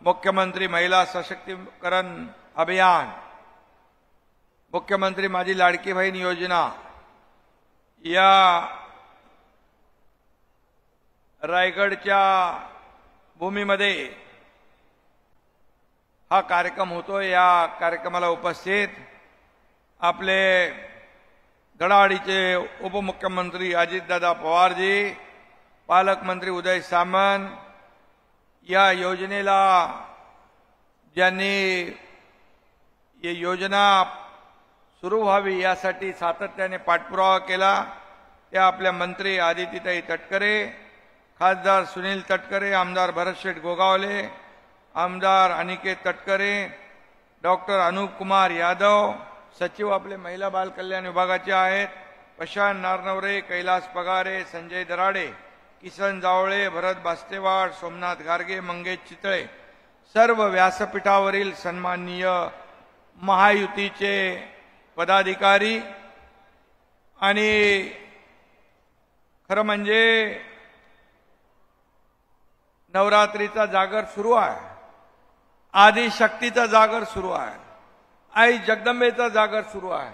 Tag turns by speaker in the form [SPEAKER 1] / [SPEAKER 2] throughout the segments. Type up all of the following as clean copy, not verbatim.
[SPEAKER 1] मुख्यमंत्री महिला सशक्तीकरण अभियान, मुख्यमंत्री माझी लाडकी बहीण योजना, या रायगडच्या भूमीमध्ये हा कार्यक्रम होतोय। या कार्यक्रमाला उपस्थित आपले गडावाडीचे उपमुख्यमंत्री अजितदादा पवारजी, पालकमंत्री उदय सामंत, या योजनेला ज्यांनी ही योजना सुरू व्हावी यासाठी सातत्याने पाठपुरावा केला त्या आपल्या मंत्री आदितीताई तटकरे, खासदार सुनील तटकरे, आमदार भरतशेठ गोगावले, आमदार अनिकेत तटकरे, डॉक्टर अनूप कुमार यादव, सचिव आपले महिला बाल कल्याण विभागाचे आहेत, प्रशांत नारनवरे, कैलास पगारे, संजय दराडे, किसन जावळे, भरत बास्तेवाड, सोमनाथ गारगे, मंगेश चितळे, सर्व व्यासपीठावरील सन्माननीय महायुतीचे पदाधिकारी आणि खरं म्हणजे नवरात्रीचा जागर सुरू आहे, आदिशक्तीचा जागर सुरू आहे, आई जगदंबेचा जागर सुरू आहे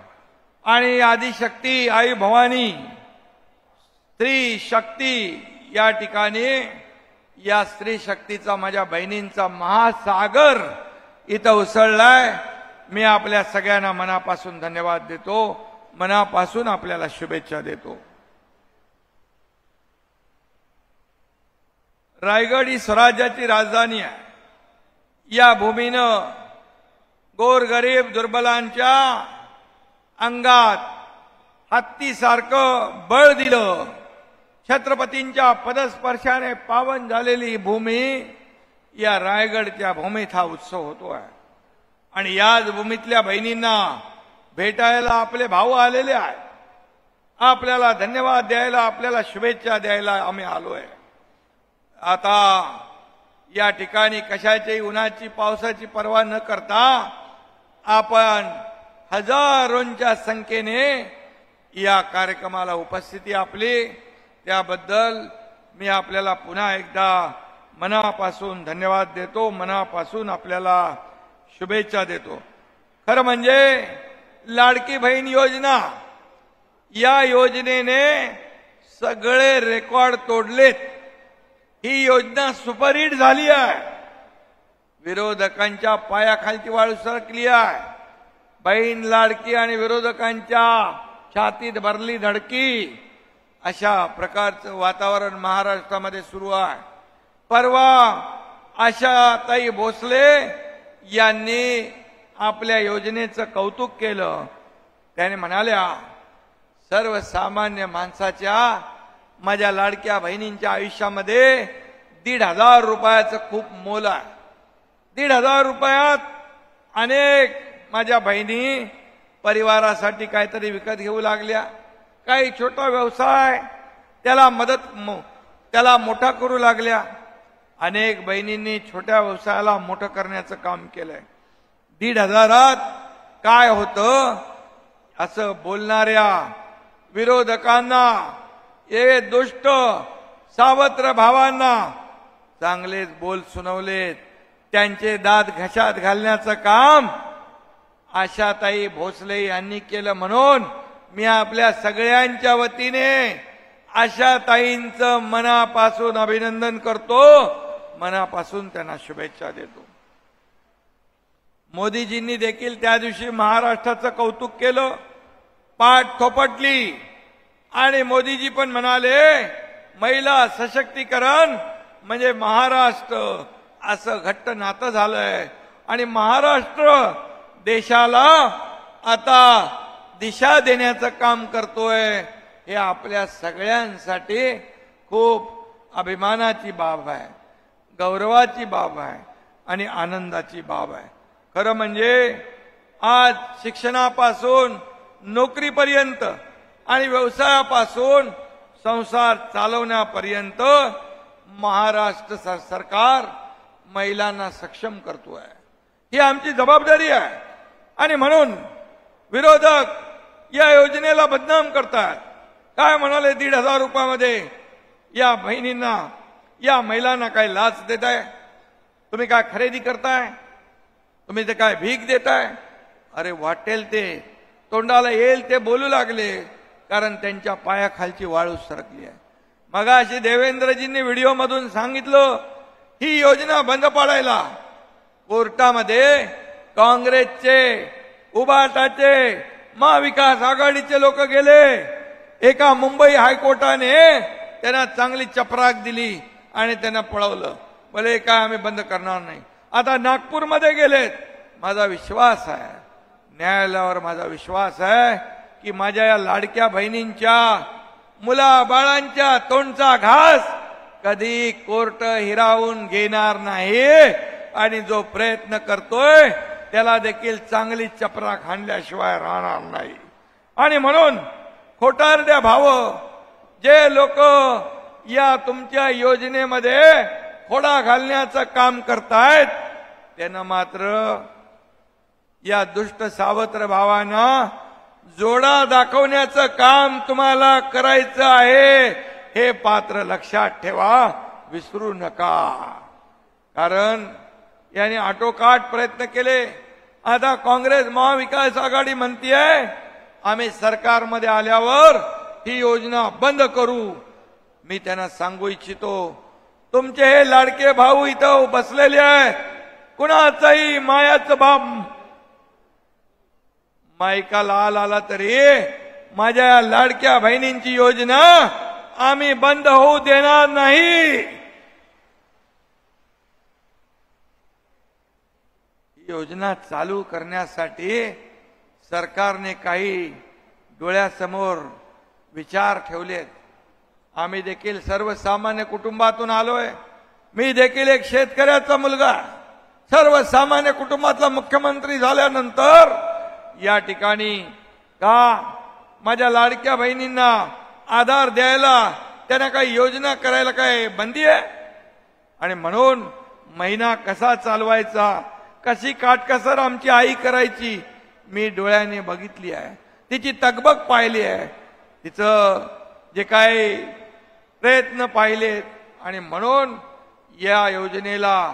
[SPEAKER 1] आणि आदिशक्ती आई भवानी स्त्री शक्ती या ठिकाणी या स्त्री शक्तीचा माझ्या बहिणींचा महासागर इथं उसळलाय। मी आपल्या सगळ्यांना मनापासून धन्यवाद देतो, मनापासून आपल्याला शुभेच्छा देतो। रायगड ही स्वराज्याची राजधानी आहे। या भूमीनं गोरगरीब दुर्बलांच्या अंगात हत्तीसारखं बळ दिलं। छत्रपतींच्या पदस्पर्शाने पावन झालेली भूमी, या रायगडच्या भूमीत हा उत्सव होतोय आणि याच भूमीतल्या बहिणींना भेटायला आपले भाऊ आलेले आहेत। आपल्याला धन्यवाद द्यायला, आपल्याला शुभेच्छा द्यायला आम्ही आलोय। आता या ठिकाणी कशाची उन्हाची पावसाची पर्वा न करता आपण हजारोंच्या संख्येने या कार्यक्रमाला उपस्थिती आपली, त्याबद्दल मी आपल्याला पुन्हा एकदा मनापासून धन्यवाद देतो, मनापासून आपल्याला शुभेच्छा देतो। खरं म्हणजे लाडकी बहीण योजना, या योजनेने सगळे रेकॉर्ड तोडलेत। ही योजना सुपरहिट झाली आहे, विरोधकांच्या पायाखालची वाळू सरकली आहे। बहीण लाडकी आणि विरोधकांच्या छातीत भरली धडकी, अशा प्रकारचं वातावरण महाराष्ट्रामध्ये सुरू आहे। परवा आशाताई भोसले यांनी आपल्या योजनेचं कौतुक केलं। त्याने म्हणाल्या, सर्वसामान्य माणसाच्या माझ्या लाडक्या बहिणींच्या आयुष्यामध्ये 1,500 रुपयाचं खूप मोल आहे। 1,500 रुपयात अनेक माझ्या बहिणी परिवारासाठी काहीतरी विकत घेऊ लागल्या, काही छोटा व्यवसाय त्याला मोठा करू लागल्या। अनेक बहिणींनी छोट्या व्यवसायाला मोठं करण्याचं काम केलंय। 1,500त काय होतं असं बोलणाऱ्या विरोधकांना, हे दुष्ट सावत्र भावांना चांगलेच बोल सुनवलेत। त्यांचे दात घशात घालण्याचं काम आशाताई भोसले यांनी केलं, म्हणून मी आपल्या सगळ्यांच्या वतीने आशाताईंचं मनापासून अभिनंदन करतो, मनापासून त्यांना शुभेच्छा देतो। मोदीजींनी देखील त्या दिवशी महाराष्ट्राचं कौतुक केलं, पाठ थोपटली आणि मोदीजी पण म्हणाले, महिला सशक्तीकरण म्हणजे महाराष्ट्र असं घट्ट नातं झालंय आणि महाराष्ट्र देशाला आता दिशा देण्याचं काम करतोय। हे आपल्या सगळ्यांसाठी खूप अभिमानाची बाब आहे, गौरवाची बाब आहे आणि आनंदाची बाब आहे। खरं म्हणजे आज शिक्षणापासून नोकरीपर्यंत आणि व्यवसायापासून संसार चालवण्यापर्यंत महाराष्ट्र सरकार महिलांना सक्षम करतोय। ही आमची जबाबदारी आहे आणि म्हणून विरोधक या योजनेला बदनाम करतात। काय म्हणाले, 1,500 रुपयामध्ये या बहिणींना, या महिलांना काय लाच देत आहे? तुम्ही काय खरेदी करताय? तुम्ही ते काय भीक देताय? अरे वाटेल ते, तोंडाला येईल ते बोलू लागले, कारण त्यांच्या पायाखालची वाळू सरकली आहे. मगाशी देवेंद्रजींनी व्हिडिओ मधून सांगितलं, ही योजना बंद पाडायला कोर्टामध्ये काँग्रेसचे, उबाटाचे, महाविकास आघाडीचे लोक गेले. एका मुंबई हायकोर्टाने त्यांना चांगली चपराक दिली आणि त्यांना पळवलं. भले काय आम्ही बंद करणार नाही. आता नागपूरमध्ये गेलेत. माझा विश्वास आहे, न्यायालयावर माझा विश्वास आहे की माझ्या या लाडक्या बहिणींच्या, मुला बाळांच्या तोंडचा घास कधी कोर्ट हिरावून घेणार नाही. आणि जो प्रयत्न करतोय त्याला देखील चांगली चपराक हाणल्याशिवाय राहणार नाही. आणि म्हणून खोटारड्या भाव, जे लोक या तुमच्या योजनेमध्ये खोडा घालण्याचं काम करतायत, त्यांना मात्र या दुष्ट सावत्र भावांना जोडा दाखवण्याचं काम तुम्हाला करायचं आहे. हे पात्र लक्षात ठेवा, विसरू नका. कारण याने आटोकाट प्रयत्न केले. आता काँग्रेस महाविकास आघाडी म्हणतीये आम्ही सरकारमध्ये आल्यावर ही योजना बंद करू. मी त्यांना सांगू इच्छितो, तुमचे हे लाडके भाऊ इथं बसलेले आहे, कुणाचाही मायाचं बाप मायका लाल आला तरी माझ्या या लाडक्या बहिणींची योजना आम्ही बंद होऊ देणार नाही. योजना चालू करण्यासाठी सरकारने काही डोळ्यासमोर विचार ठेवलेत. आम्ही देखील सर्वसामान्य कुटुंबातून आलोय. मी देखील एक शेतकऱ्याचा मुलगा, सर्वसामान्य कुटुंबातला मुख्यमंत्री झाल्यानंतर या ठिकाणी का माझ्या लाडक्या बहिणींना आधार द्यायला, त्यांना काही योजना करायला काय बंदी आहे? आणि म्हणून महिना कसा चालवायचा, कशी काटकसर आमची आई करायची, मी डोळ्याने बघितली आहे. तिची तगबग पाहिली आहे, तिचं जे काही प्रयत्न पाहिलेत. आणि म्हणून या योजनेला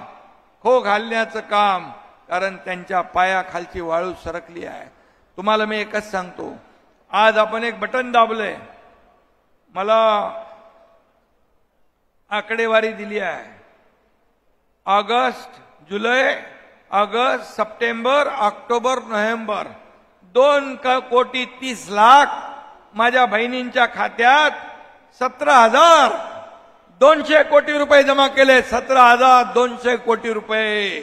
[SPEAKER 1] खो घालण्याचं काम, कारण त्यांच्या पायाखालची वाळू सरकली आहे. तुम्हाला मी एकच सांगतो, आज आपण एक बटन दाबलंय. मला आकडेवारी दिली आहे, ऑगस्ट, जुलै, ऑगस्ट, सप्टेंबर, ऑक्टोबर, नोव्हेंबर 2,30,00,000 माझ्या बहिणींच्या खात्यात 17,200 कोटी रुपये जमा केले. 17,200 कोटी रुपये.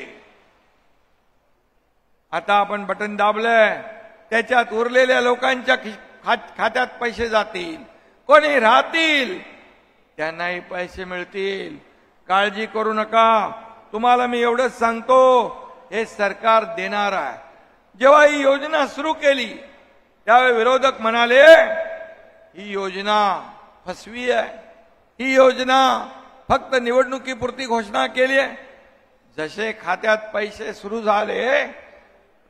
[SPEAKER 1] आता आपण बटन दाबलंय, त्याच्यात उरलेल्या लोकांच्या खात्यात पैसे जातील, कोणी राहतील त्यांनाही पैसे मिळतील. काळजी करू नका. तुम्हाला मी एवढंच सांगतो, हे सरकार देणार आहे. जेव्हा ही योजना सुरू केली त्यावेळी विरोधक म्हणाले ही योजना फसवी आहे, ही योजना फक्त निवडणुकीपुरती घोषणा केली आहे. जसे खात्यात पैसे सुरू झाले,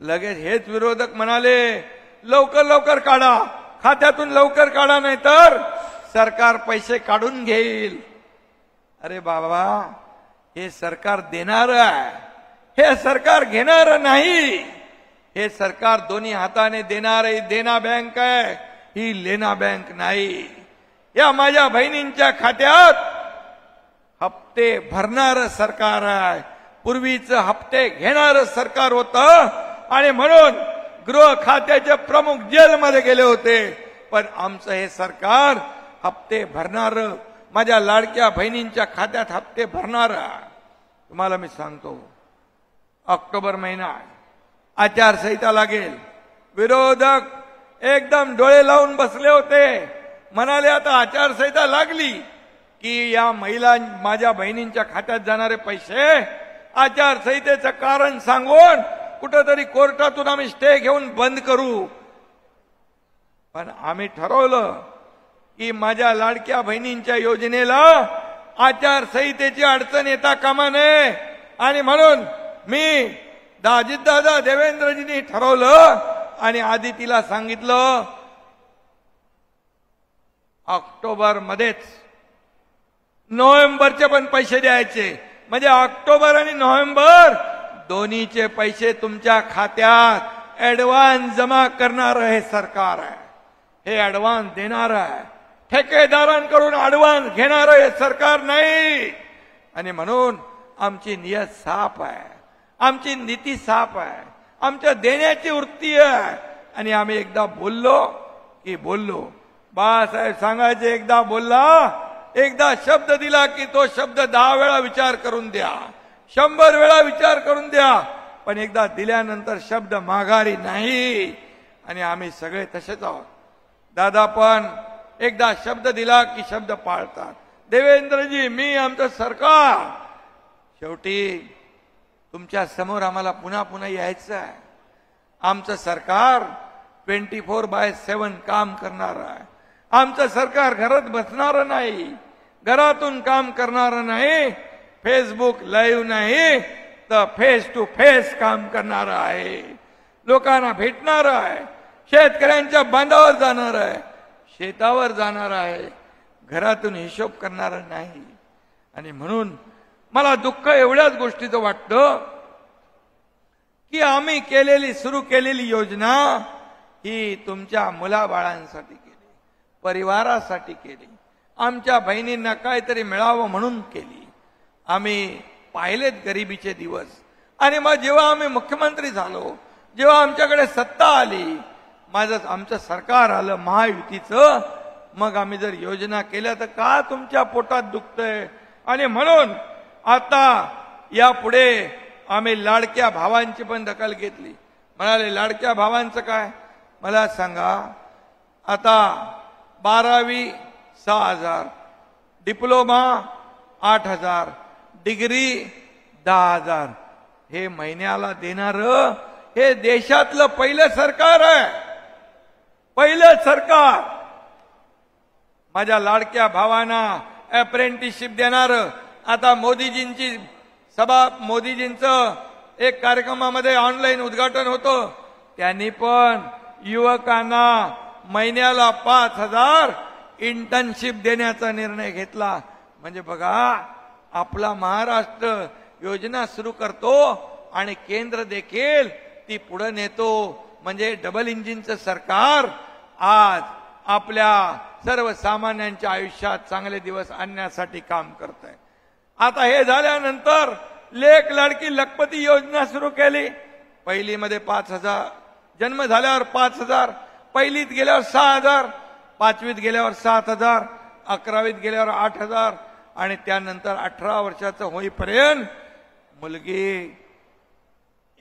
[SPEAKER 1] लगेच हेच विरोधक म्हणाले लवकर लवकर काढा, खात्यातून लवकर काढा, नाही तर सरकार पैसे काढून घेईल. अरे बाबा, हे सरकार देणार आहे, हे सरकार घेणार नाही. हे सरकार दोन्ही हाताने देणारी देना बँक आहे, ही लेना बँक नाही. या माझ्या बहिणींच्या खात्यात हप्ते भरणारं सरकार आहे, पूर्वीचं हप्ते घेणारं सरकार होतं. आणि म्हणून गृह खात्याचे प्रमुख जेलमध्ये गेले होते. पण आमचं हे सरकार हप्ते भरणारं, माझ्या लाडक्या बहिणींच्या खात्यात हप्ते भरणारं. तुम्हाला मी सांगतो, ऑक्टोबर महिना आचारसंहिता लागेल. विरोधक एकदम डोळे लावून बसले होते, म्हणाले आता आचारसंहिता लागली की या महिला माझ्या बहिणींच्या खात्यात जाणारे पैसे आचारसंहितेचं कारण सांगून कुठेतरी कोर्टातून आम्ही स्टे घेऊन बंद करू. पण आम्ही ठरवलं की माझ्या लाडक्या बहिणींच्या योजनेला आचारसंहितेची अडचण येता कामा नये. आणि म्हणून मी अजितदादा देवेंद्रजींनी ठरवलं आणि आदितीला सांगितलं ऑक्टोबर मध्येच नोव्हेंबरचे पण पैसे द्यायचे. म्हणजे ऑक्टोबर आणि नोव्हेंबर दोन्हीचे पैसे तुमच्या खात्यात ऍडव्हान्स जमा करणार हे सरकार आहे. हे ऍडव्हान्स देणार आहे. ठेकेदारांकडून ऍडव्हान्स घेणार हे सरकार नाही. आणि म्हणून आमची नियत साफ आहे, आमची नीती साफ आहे, आमच्या देण्याची वृत्ती आहे. आणि आम्ही एकदा बोललो की बोललो. बाळासाहेब सांगायचे, एकदा बोलला, एकदा शब्द दिला की तो शब्द 10 वेळा विचार करून द्या, 100 वेळा विचार करून द्या, पण एकदा दिल्यानंतर शब्द माघारी नाही. आणि आम्ही सगळे तसेच आहोत. दादा पण एकदा शब्द दिला की शब्द पाळतात. देवेंद्रजी, मी, आमचं सरकार, शेवटी तुमच्या समोर आम्हाला पुन्हा पुन्हा यायचं आहे. आमचं सरकार 24/7 काम करणार आहे. आमचं सरकार घरात बसणार नाही, घरातून काम करणार नाही, फेसबुक लाईव्ह नाही तर फेस टू फेस काम करणार आहे. लोकांना भेटणार आहे, शेतकऱ्यांच्या बांधावर जाणार आहे, शेतावर जाणार आहे, घरातून हिशोब करणार नाही. आणि म्हणून मला दुःख एवढ्याच गोष्टीचं वाटतं की आम्ही सुरू केलेली योजना ही तुमच्या मुलाबाळांसाठी केली, परिवारासाठी केली, आमच्या बहिणींना काहीतरी मिळावं म्हणून केली. आम्ही पाहिलेत गरिबीचे दिवस. आणि मग जेव्हा आम्ही मुख्यमंत्री झालो, जेव्हा आमच्याकडे सत्ता आली, आमचं सरकार आलं महायुतीचं, मग आम्ही जर योजना केल्या तर का तुमच्या पोटात दुखतंय. आणि म्हणून आता यापुढे आम्ही लाडक्या भावांची पण दखल घेतली. म्हणाले, लाडक्या भावांचं काय मला सांगा. आता 12वी 6,000, डिप्लोमा 8,000, डिग्री 10,000, हे महिन्याला देणारं हे देशातलं पहिलं सरकार आहे. पहिलं सरकार माझ्या लाडक्या भावांना अप्रेंटिसशिप देणार. आता मोदीजींची सभा, मोदीजींचं एक कार्यक्रमामध्ये ऑनलाईन उद्घाटन होतं. त्यांनी पण युवकांना महिन्याला 5,000 इंटर्नशिप देण्याचा निर्णय घेतला. म्हणजे बघा, आपला महाराष्ट्र योजना सुरू करतो आणि केंद्र देखील ती पुढे नेतो. म्हणजे डबल इंजिनचं सरकार आज आपल्या सर्वसामान्यांच्या आयुष्यात चांगले दिवस आणण्यासाठी काम करत आहे. आता हे झाल्यानंतर लेक लाडकी लखपती योजना सुरू केली. पहिलीमध्ये 5,000, जन्म झाल्यावर 5,000, पहिलीत गेल्यावर 6,000, 5वीत गेल्यावर 7,000, 11वीत गेल्यावर 8,000 आणि त्यानंतर 18 वर्षाचं होईपर्यंत मुलगी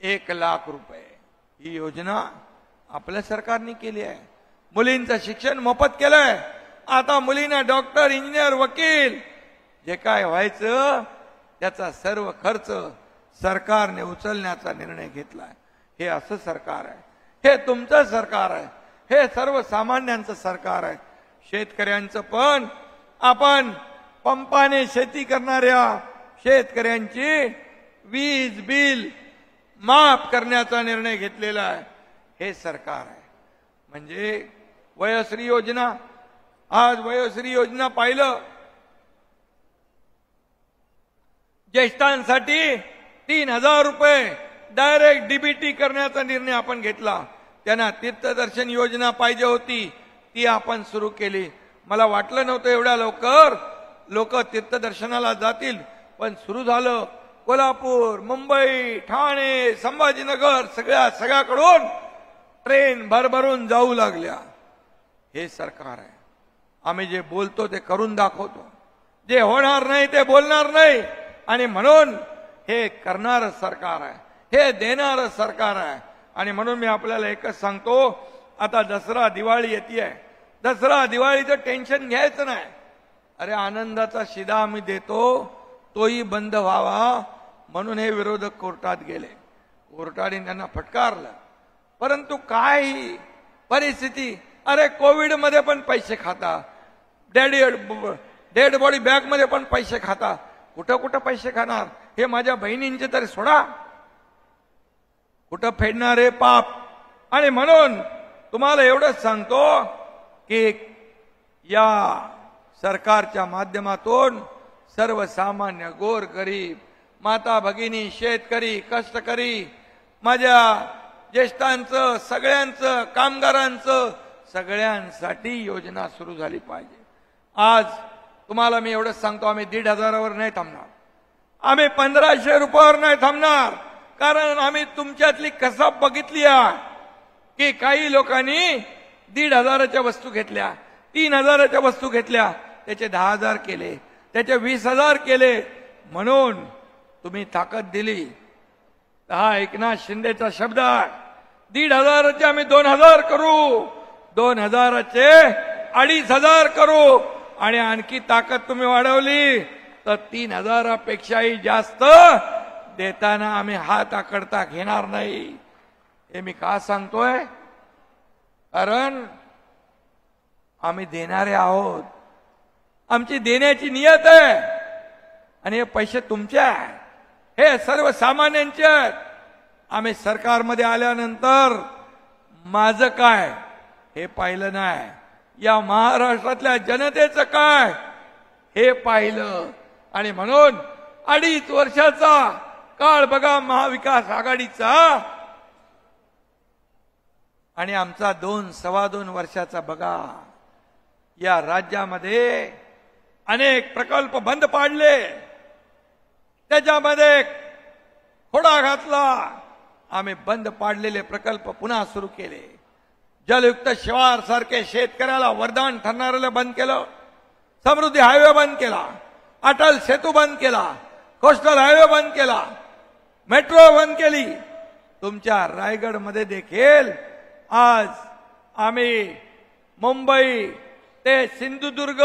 [SPEAKER 1] 1,00,000 रुपये. ही योजना आपल्या सरकारने केली आहे. मुलींचं शिक्षण मोफत केलंय. आता मुलींना डॉक्टर, इंजिनियर, वकील जे काय व्हायचं त्याचा सर्व खर्च सरकारने उचलण्याचा निर्णय घेतलाय. हे असं सरकार आहे. हे तुमचं सरकार आहे. हे सर्वसामान्यांचं सरकार आहे. शेतकऱ्यांचं पण आपण पंपाने शेती करणाऱ्या शेतकऱ्यांची वीज बिल माफ करण्याचा निर्णय घेतलेला आहे. हे सरकार आहे. म्हणजे वयोश्री योजना, आज वयोश्री योजना पाहिलं, ज्येष्ठांसाठी 3,000 रुपये डायरेक्ट डीबीटी करण्याचा निर्णय आपण घेतला. त्यांना तीर्थदर्शन योजना पाहिजे होती, ती आपण सुरू केली. मला वाटलं नव्हतं एवढ्या लवकर लोक तीर्थदर्शनाला जातील, पण सुरू झालं. कोल्हापूर, मुंबई, ठाणे, संभाजीनगर सगळ्याकडून ट्रेन भरभरून जाऊ लागल्या. हे सरकार आहे. आम्ही जे बोलतो ते करून दाखवतो, जे होणार नाही ते बोलणार नाही. आणि म्हणून हे करणारं सरकार आहे, हे देणारं सरकार आहे. आणि म्हणून मी आपल्याला एकच सांगतो, आता दसरा दिवाळी येते. दसरा दिवाळीचं टेन्शन घ्यायचं नाही. अरे आनंदाचा शिदा आम्ही देतो, तोही बंद व्हावा म्हणून हे विरोधक कोर्टात गेले. कोर्टाने त्यांना फटकारलं. परंतु काय परिस्थिती, अरे कोविड मध्ये पण पैसे खाता, डेड बॉडी बॅग मध्ये पण पैसे खाता, कुठं कुठं पैसे खाणार. हे माझ्या बहिणींचे तरी सोडा, कुठं फेडणार हे पाप. आणि म्हणून तुम्हाला एवढंच सांगतो की या सरकारच्या माध्यमातून सर्वसामान्य गोर गरीब माता भगिनी, शेतकरी, कष्टकरी, माझ्या ज्येष्ठांचं, सगळ्यांचं, कामगारांचं, सगळ्यांसाठी योजना सुरू झाली पाहिजे. आज तुम्हाला मी एवढंच सांगतो, आम्ही 1,500वर नाही थांबणार, आम्ही 1,500 रुपयावर नाही थांबणार. कारण आम्ही तुमच्यातली कसाब बघितली आहे की काही लोकांनी 1,500च्या वस्तू घेतल्या, 3,000च्या वस्तू घेतल्या, त्याचे 10,000 केले, त्याचे 20,000 केले. म्हणून तुम्ही ताकद दिली. हा एकनाथ शिंदेचा शब्द आहे, 1,500चे आम्ही 2,000 करू, 2,000चे 2,500 करू, आणि आणखी ताकद तुम्ही वाढवली तर 3,000पेक्षाही जास्त देताना आम्ही हात आकडता घेणार नाही. हे मी का सांगतोय? कारण आम्ही देणारे आहोत, आमची देण्याची नियत आहे, आणि हे पैसे तुमचे आहे, हे सर्वसामान्यांचे आहेत. आम्ही सरकारमध्ये आल्यानंतर माझं काय हे पाहिलं नाही, या महाराष्ट्रातल्या जनतेचं काय हे पाहिलं. आणि म्हणून 2.5 वर्षाचा काळ बघा महाविकास आघाडीचा, आणि आमचा 2-2.25 वर्षाचा बघा. या राज्यामध्ये अनेक प्रकल्प बंद पाडले, त्याच्यामध्ये खोडा घातला. आम्ही बंद पाडलेले प्रकल्प पुन्हा सुरू केले. जलयुक्त शिवार सारखे शेतकऱ्याला वरदान ठरणाऱ्याला बंद केलं, समृद्धी हायवे बंद केला, अटल सेतू बंद केला, कोस्टल हायवे बंद केला, मेट्रो बंद केली. तुमच्या रायगडमध्ये देखील आज आम्ही मुंबई ते सिंधुदुर्ग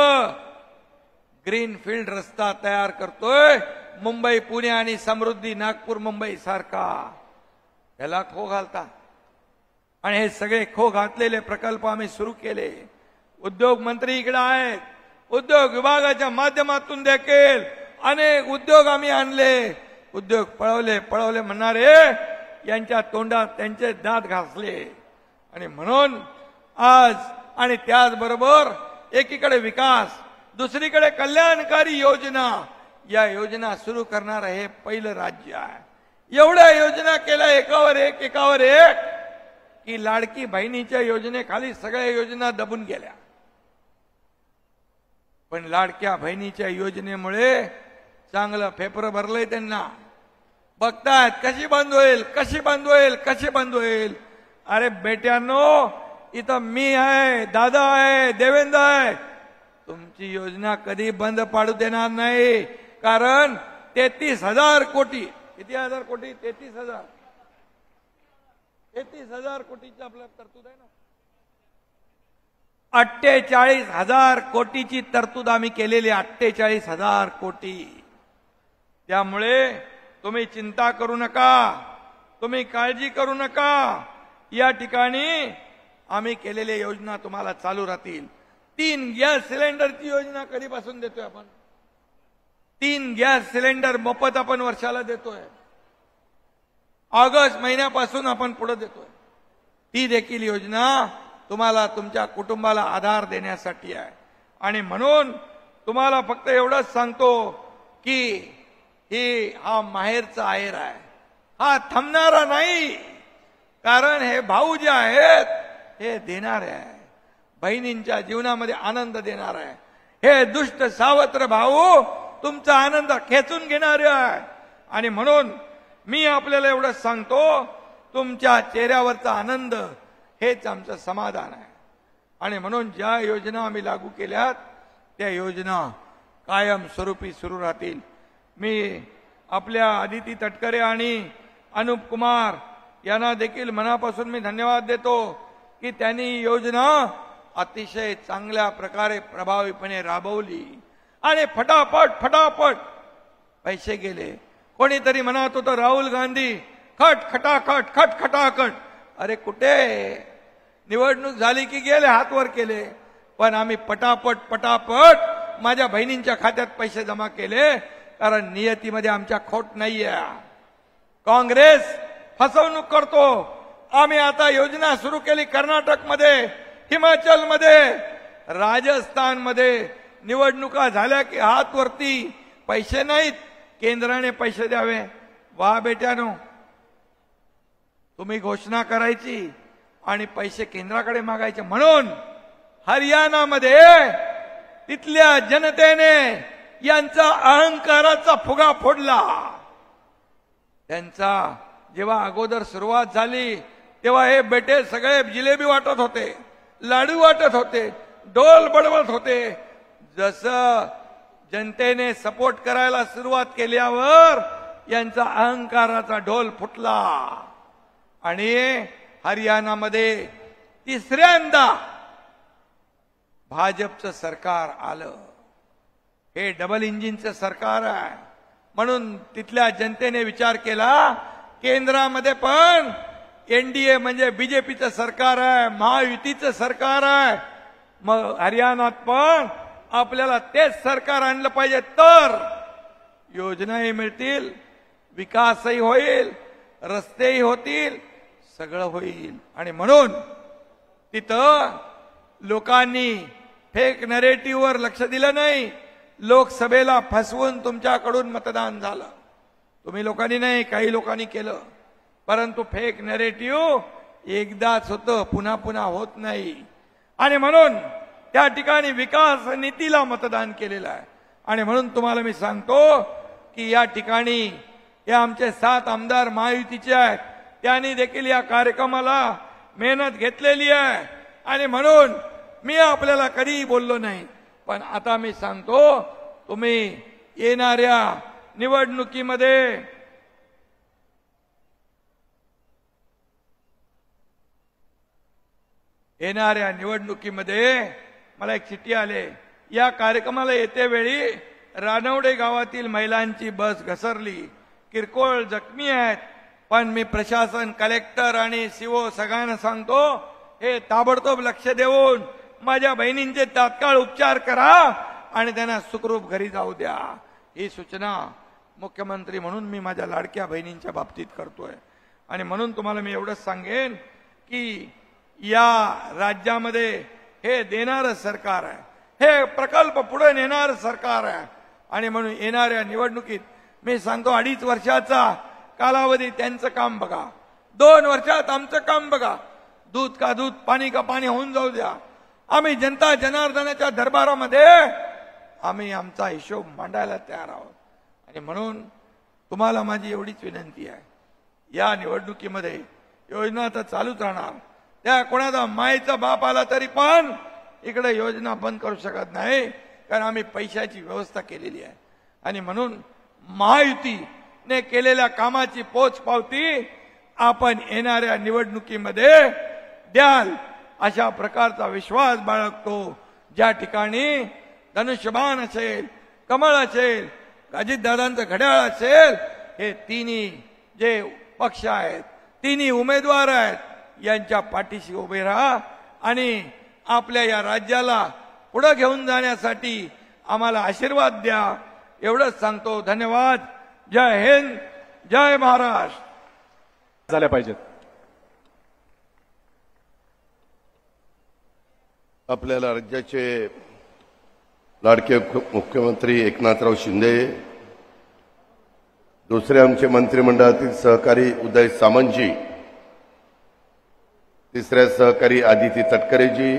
[SPEAKER 1] ग्रीनफील्ड रस्ता तयार करतोय, मुंबई पुणे आणि समृद्धी नागपूर मुंबई सारखा. याला खो घालता, आणि हे सगळे खो घातलेले प्रकल्प आम्ही सुरू केले. उद्योग मंत्री इकडे आहेत, उद्योग विभागाच्या माध्यमातून देखील अनेक उद्योग आम्ही आणले. उद्योग पळवले म्हणणारे यांच्या तोंडात त्यांचे दात घासले. आणि म्हणून आज, आणि त्याचबरोबर एकीकडे विकास, दुसरीकडे कल्याणकारी योजना, या योजना सुरू करणार हे पहिलं राज्य आहे. एवढ्या योजना केल्या एकावर एक की लाडकी बहिणीच्या योजनेखाली सगळ्या योजना दबून गेल्या. पण लाडक्या बहिणीच्या योजनेमुळे चांगलं पेपर भरलंय. त्यांना बघतायत कशी बंद होईल, कशी बंद होईल, कशी बंद होईल. अरे बेट्यांनो, इथं मी आहे, दादा आहे, देवेंद्र आहे, तुमची योजना कधी बंद पाडू देणार नाही. कारण 33,000 कोटी, किती हजार कोटी? 33,000 कोटीची आपल्या तरतूद आहे ना. 48,000 कोटीची तरतूद आम्ही केलेली, 48,000 कोटी. त्यामुळे तुम्ही चिंता करू नका, तुम्ही काळजी करू नका. या ठिकाणी आम्ही केलेल्या योजना तुम्हाला चालू राहतील. 3 गॅस सिलेंडरची योजना कधीपासून देतोय आपण? 3 गॅस सिलेंडर मोफत आपण वर्षाला देतोय. ऑगस्ट महिन्यापासून आपण पुढे देतोय. ती देखील योजना तुम्हाला, तुमच्या कुटुंबाला आधार देण्यासाठी आहे. आणि म्हणून तुम्हाला फक्त एवढंच सांगतो की हा माहेरचा आहेर आहे, हा थांबणारा नाही. कारण हे भाऊ जे आहेत हे देणारे आहे, बहिणींच्या जीवनामध्ये आनंद देणार आहे. हे दुष्ट सावत्र भाऊ तुमचा आनंद खेचून घेणारे आहे. आणि म्हणून मी आपल्याला एवढंच सांगतो, तुमच्या चेहऱ्यावरचा आनंद हेच आमचं समाधान आहे. आणि म्हणून ज्या योजना आम्ही लागू केल्यात त्या योजना कायमस्वरूपी सुरू राहतील. मी आपल्या आदिती तटकरे आणि अनुप कुमार यांना देखील मनापासून मी धन्यवाद देतो की त्यांनी योजना अतिशय चांगल्या प्रकारे प्रभावीपणे राबवली आणि फटाफट पैसे गेले. कोणीतरी म्हणत होतं राहुल गांधी खटाखट. अरे कुठे, निवडणूक झाली की गेले, हात वर केले. पण आम्ही पटापट माझ्या बहिणींच्या खात्यात पैसे जमा केले, कारण नियतीमध्ये आमच्या खोट नाहीये. काँग्रेस फसवणूक करतो. आम्ही आता योजना सुरू केली कर्नाटकमध्ये, हिमाचलमध्ये, राजस्थानमध्ये. निवडणुका झाल्या की हात वरती, पैसे नाहीत, केंद्राने पैसे द्यावे. वा बेट्यानो, तुम्ही घोषणा करायची आणि पैसे केंद्राकडे मागायचे. म्हणून हरियाणामध्ये तिथल्या जनतेने यांचा अहंकाराचा फुगा फोडला. त्यांचा जेव्हा अगोदर सुरुवात झाली तेव्हा हे बेटे सगळे जिलेबी वाटत होते, लाडू वाटत होते, ढोल बडवत होते. जसं जनतेने सपोर्ट करायला सुरुवात केल्यावर यांचा अहंकाराचा ढोल फुटला आणि हरियाणामध्ये तिसऱ्यांदा भाजपचं सरकार आलं. हे डबल इंजिनचं सरकार आहे. म्हणून तिथल्या जनतेने विचार केला, केंद्रामध्ये पण एनडीए म्हणजे बीजेपीचं सरकार आहे, महायुतीचं सरकार आहे. मग हरियाणात पण आपल्याला तेच सरकार आणलं पाहिजे, तर योजनाही मिळतील, विकासही होईल, रस्तेही होतील, सगळं होईल. आणि म्हणून तिथं लोकांनी फेक नरेटिव्हवर लक्ष दिलं नाही. लोकसभेला फसवून तुमच्याकडून मतदान झालं. तुम्ही लोकांनी नाही, काही लोकांनी केलं. परंतु फेक नरेटिव्ह एकदाच होतं, पुन्हा पुन्हा होत नाही. आणि म्हणून त्या ठिकाणी विकास नीतीला मतदान केलेलं आहे. आणि म्हणून तुम्हाला मी सांगतो की या ठिकाणी हे आमचे 7 आमदार महायुतीचे आहेत. त्यांनी देखील या कार्यक्रमाला मेहनत घेतलेली आहे. आणि म्हणून मी आपल्याला कधीही बोललो नाही. पण आता मी सांगतो, तुम्ही येणाऱ्या निवडणुकीमध्ये मला एक चिठ्ठी आले. या कार्यक्रमाला येते वेळी रानवडे गावातील महिलांची बस घसरली, किरकोळ जखमी आहेत. पण मी प्रशासन, कलेक्टर आणि सीओ सगळ्यांना सांगतो, हे ताबडतोब लक्ष देऊन माझ्या बहिणींचे तात्काळ उपचार करा आणि त्यांना सुखरूप घरी जाऊ द्या. ही सूचना मुख्यमंत्री म्हणून मी माझ्या लाडक्या बहिणींच्या बाबतीत करतोय. आणि म्हणून तुम्हाला मी एवढंच सांगेन की या राज्यामध्ये हे देणारं सरकार आहे, हे प्रकल्प पुढे नेणारं सरकार आहे. आणि म्हणून येणाऱ्या निवडणुकीत मी सांगतो, 2.5 वर्षाचा कालावधी त्यांचं काम बघा, 2 वर्षात आमचं काम बघा. दूध का दूध, पाणी का पाणी होऊन जाऊ द्या. आम्ही जनता जनार्दनाच्या दरबारामध्ये आम्ही आमचा हिशोब मांडायला तयार आहोत. आणि म्हणून तुम्हाला माझी एवढीच विनंती आहे, या निवडणुकीमध्ये योजना तर चालूच राहणार. त्या कोणाचा मायचा बाप आला तरी पण इकडे योजना बंद करू शकत नाही, कारण आम्ही पैशाची व्यवस्था केलेली आहे. आणि म्हणून महायुतीने केलेल्या कामाची पोचपावती आपण येणाऱ्या निवडणुकीमध्ये द्याल अशा प्रकारचा विश्वास बाळगतो. ज्या ठिकाणी धनुष्यबाण असेल, कमळ असेल, अजितदादांचं घड्याळ असेल, हे तिन्ही जे पक्ष आहेत, तिन्ही उमेदवार आहेत, यांच्या पाठीशी उभे राहा आणि आपल्या या राज्याला पुढे घेऊन जाण्यासाठी आम्हाला आशीर्वाद द्या. एवढंच सांगतो. धन्यवाद. जय हिंद, जय महाराष्ट्र.
[SPEAKER 2] झाल्या पाहिजेत.
[SPEAKER 3] आपल्याला राज्याचे लाडके मुख्यमंत्री एकनाथराव शिंदे, दुसरे आमचे मंत्रिमंडळातील सहकारी उदय सामंतजी, तिसऱ्या सहकारी आदिती तटकरेजी,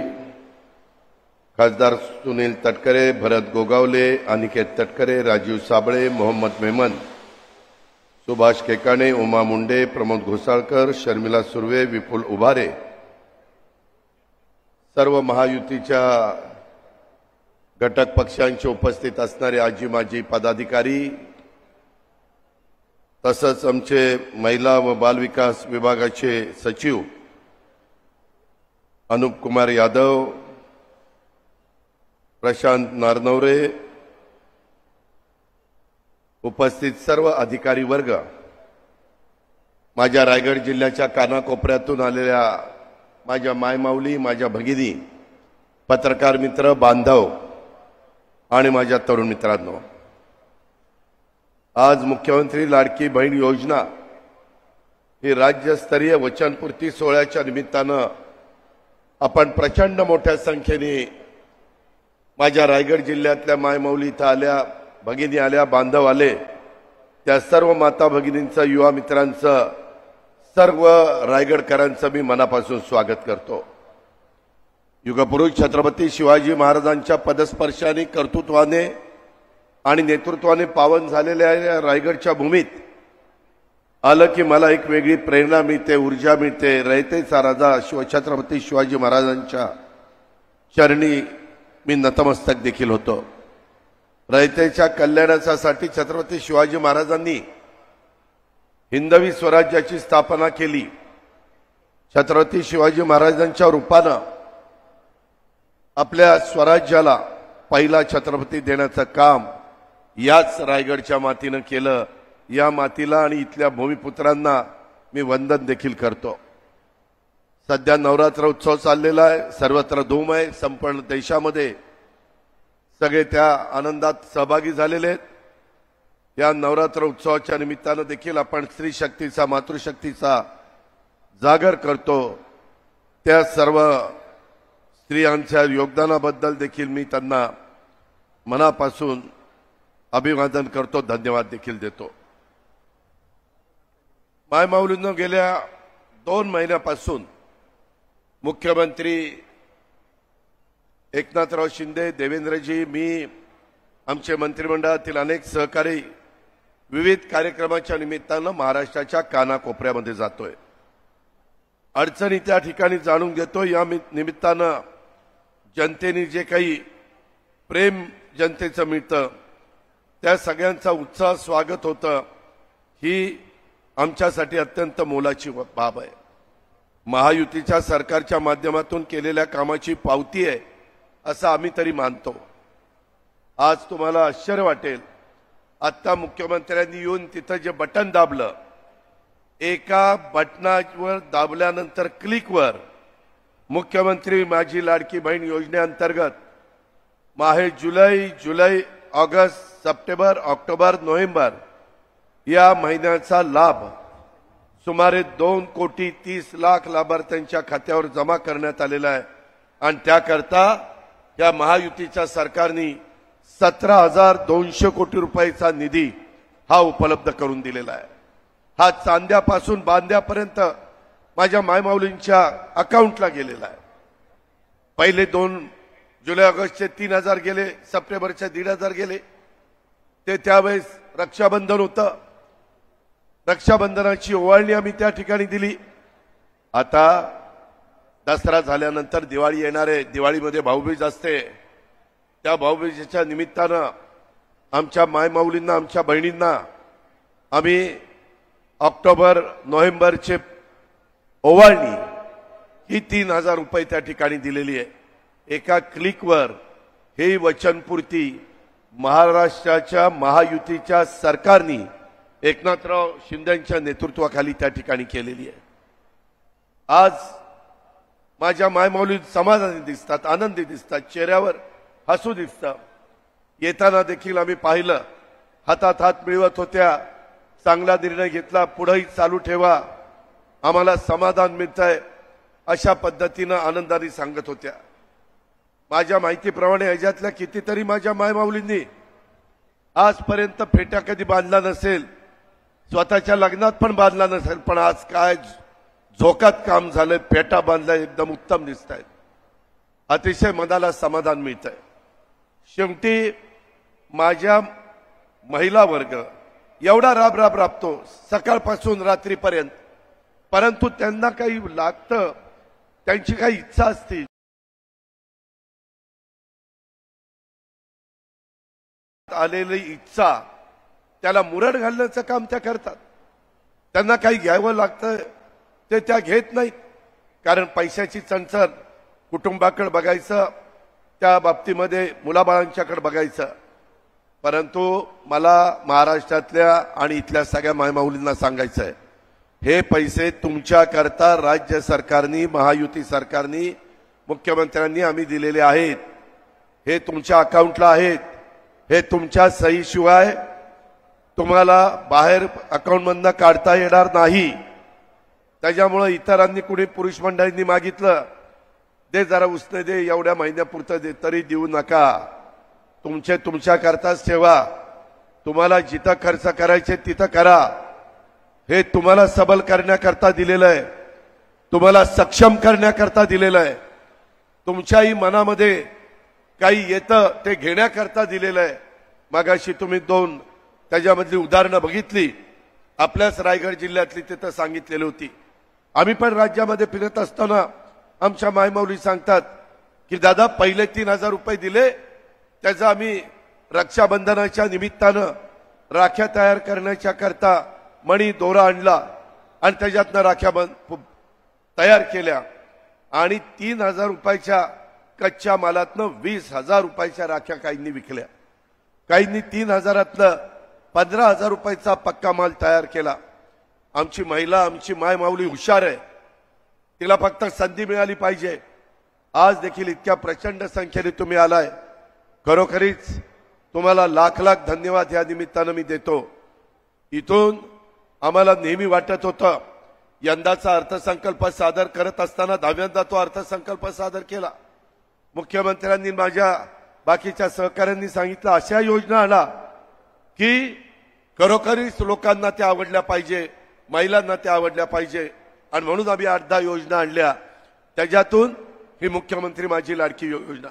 [SPEAKER 3] खासदार सुनील तटकरे, भरत गोगावले, अनिकेत तटकरे, राजीव साबळे, मोहम्मद मेमन, सुभाष केकाणे, उमा मुंडे, प्रमोद घोसाळकर, शर्मिला सुर्वे, विपुल उभारे, सर्व महायुतीच्या घटक पक्षांचे उपस्थित असणारे आजी माजी पदाधिकारी, तसंच आमचे महिला व बालविकास विभागाचे सचिव अनुप कुमार यादव, प्रशांत नारनवरे, उपस्थित सर्व अधिकारी वर्ग, माझ्या रायगड जिल्ह्याच्या कानाकोपऱ्यातून आलेल्या माझ्या मायमाऊली, माझ्या भगिनी, पत्रकार मित्र, बांधव आणि माझ्या तरुण मित्रांनो, आज मुख्यमंत्री लाडकी बहीण योजना ही राज्यस्तरीय वचनपूर्ती सोहळ्याच्या निमित्तानं आपण प्रचंड मोठ्या संख्येने माझ्या रायगड जिल्ह्यातल्या मायमाऊली इथं आल्या, भगिनी आल्या, बांधव आले त्या सर्व माता भगिनींचं, युवा मित्रांचं, सर्व रायगडकरांचं मी मनापासून स्वागत करतो. युगपुरुष छत्रपती शिवाजी महाराजांच्या पदस्पर्शाने, कर्तृत्वाने आणि नेतृत्वाने पावन झालेल्या या रायगडच्या भूमीत आलं की मला एक वेगळी प्रेरणा मिळते, ऊर्जा मिळते. रयतेचा राजा छत्रपती शिवाजी महाराजांच्या चरणी मी नतमस्तक देखील होतो. रयतेच्या कल्याणासाठी छत्रपती शिवाजी महाराजांनी हिंदवी स्वराज्याची स्थापना केली. छत्रपती शिवाजी महाराजांच्या रूपानं आपल्या स्वराज्याला पहिला छत्रपती देण्याचं काम याच रायगडच्या मातीनं केलं. या मातीला आणि इथल्या भूमिपुत्रांना मी वंदन देखील करतो. सध्या नवरात्र उत्सव चाललेला आहे, सर्वत्र धूम आहे. संपूर्ण देशामध्ये सगळे त्या आनंदात सहभागी झालेले आहेत. या नवरात्र उत्सवाच्या निमित्तानं देखील आपण स्त्री शक्तीचा, मातृशक्तीचा जागर करतो. त्या सर्व स्त्रियांच्या योगदानाबद्दल देखील मी त्यांना मनापासून अभिवादन करतो, धन्यवाद देखील देतो. मायमाऊलींनो गेल्या 2 महिन्यापासून मुख्यमंत्री एकनाथराव शिंदे, देवेंद्रजी, मी, आमचे मंत्रिमंडळातील अनेक सहकारी विविध कार्यक्रमाच्या निमित्तानं महाराष्ट्राच्या कानाकोपऱ्यामध्ये जातोय. अडचणी त्या ठिकाणी जाणून घेतो. या निमित्तानं जनतेने जे काही प्रेम जनतेचं मिळतं त्या सगळ्यांचा उत्साह स्वागत होतं. ही आमच्यासाठी अत्यंत मोलाची बाब आहे. महायुतीच्या सरकारच्या माध्यमातून केलेल्या कामाची पावती आहे असं आम्ही तरी मानतो. आज तुम्हाला आश्चर्य वाटेल, आत्ता मुख्यमंत्र्यांनी येऊन तिथं जे बटन दाबलं, एका बटनावर दाबल्यानंतर क्लिकवर मुख्यमंत्री माझी लाडकी बहीण योजनेअंतर्गत जुलै, ऑगस्ट, सप्टेंबर, ऑक्टोबर, नोव्हेंबर या महिन्याचा लाभ सुमारे 2,30,00,000 लाभार्थ्यांच्या खात्यावर जमा करण्यात आलेला आहे. आणि त्याकरता या महायुतीच्या सरकारने 17,200 कोटी रुपयाचा निधी हा उपलब्ध करून दिलेला आहे. हा चांद्यापासून बांद्यापर्यंत माझ्या मायमाऊलींच्या अकाउंटला गेलेला आहे. पहिले 2 जुलै ऑगस्टचे 3,000 गेले, सप्टेंबरचे 1,500 गेले. ते त्यावेळेस रक्षाबंधन होतं. रक्षाबंधनाची ओवाळणी आम्ही त्या ठिकाणी दिली. आता दसरा झाल्यानंतर दिवाळी येणार आहे. दिवाळीमध्ये भाऊबीज असते. त्या भाऊबीजेच्या निमित्तानं आमच्या मायमाऊलींना, आमच्या बहिणींना आम्ही ऑक्टोबर, नोव्हेंबरचे ओवाळणी ही 3,000 रुपये त्या ठिकाणी दिलेली आहे. एका क्लिकवर हे वचनपूर्ती महाराष्ट्राच्या महायुतीच्या सरकारने एकनाथराव शिंदेंच्या नेतृत्वाखाली त्या ठिकाणी केलेली आहे. आज माझ्या मायमाऊली समाधानी दिसतात, आनंदी दिसतात, चेहऱ्यावर हसू दिसतं. येताना देखील आम्ही पाहिलं, हातात हात मिळवत होत्या. चांगला निर्णय घेतला, पुढेही चालू ठेवा, आम्हाला समाधान मिळतंय अशा पद्धतीनं आनंदाने सांगत होत्या. माझ्या माहितीप्रमाणे ह्याच्यातल्या कितीतरी माझ्या मायमाऊलींनी आजपर्यंत फेटा कधी बांधला नसेल, स्वतःच्या लग्नात पण बांधला नसेल, पण आज काय झोकात काम झालंय, फेटा बांधलाय, एकदम उत्तम दिसत आहेत. अतिशय मनाला समाधान मिळतंय. शेवटी माझ्या महिला वर्ग एवढा राबतो सकाळपासून रात्रीपर्यंत, परंतु त्यांना काही लागतं, त्यांची काही इच्छा असते, आलेली इच्छा त्याला मुरड घालण्याचं काम त्या करतात. त्यांना काही घ्यावं लागतं ते त्या घेत नाहीत, कारण पैशाची चणचण, कुटुंबाकडे बघायचं, त्या बाबतीमध्ये मुलाबाळांच्याकडे बघायचं. परंतु मला महाराष्ट्रातल्या आणि इथल्या सगळ्या मायमाऊलींना सांगायचं आहे, हे पैसे तुमच्याकरता राज्य सरकारनी, महायुती सरकारनी, मुख्यमंत्र्यांनी आम्ही दिलेले आहेत. हे तुमच्या अकाउंटला आहेत. हे तुमच्या सहीशिवाय तुम्हाला बाहेर अकाउंटमधनं काढता येणार नाही. त्याच्यामुळे इतरांनी कुणी पुरुष मंडळींनी मागितलं, दे जरा उसने दे, एवढ्या महिन्यापुरतं दे, तरी देऊ नका. तुमच्याकरताच ठेवा. तुम्हाला जिथं खर्च करायचे तिथं करा. हे तुम्हाला सबल करण्याकरता दिलेलं आहे, तुम्हाला सक्षम करण्याकरता दिलेलं आहे. तुमच्याही मनामध्ये काही येतं ते घेण्याकरता दिलेलं आहे. मागाशी तुम्ही दोन त्याच्यामधली उदाहरणं बघितली, आपल्याच रायगड जिल्ह्यातली तिथं सांगितलेली होती. आम्ही पण राज्यामध्ये फिरत असताना आमच्या मायमाऊली सांगतात की दादा पहिले 3,000 रुपये दिले, त्याचा आम्ही रक्षाबंधनाच्या निमित्तानं राख्या तयार करण्याच्या करता मणी दोरा आणला आणि त्याच्यातनं राख्या तयार केल्या आणि 3,000 रुपयाच्या कच्च्या मालातनं 20,000 रुपयाच्या राख्या काहींनी विकल्या. काहींनी 3,000तलं 15,000 रुपयाचा पक्का माल तयार केला. आमची महिला, आमची माय माऊली हुशार आहे, तिला फक्त संधी मिळाली पाहिजे. आज देखील इतक्या प्रचंड संख्येने तुम्ही आलाय, खरोखरीच तुम्हाला लाख लाख धन्यवाद या निमित्तानं मी देतो. इथून आम्हाला नेहमी वाटत होतं यंदाचा अर्थसंकल्प सादर करत असताना 10व्यांदा तो अर्थसंकल्प सादर केला. मुख्यमंत्र्यांनी, माझ्या बाकीच्या सहकाऱ्यांनी सांगितलं अशा योजना आणा की खरोखरीच लोकांना त्या आवडल्या पाहिजे, महिलांना त्या आवडल्या पाहिजे. आणि म्हणून आम्ही 8-10 योजना आणल्या. त्याच्यातून ही मुख्यमंत्री माझी लाडकी योजना,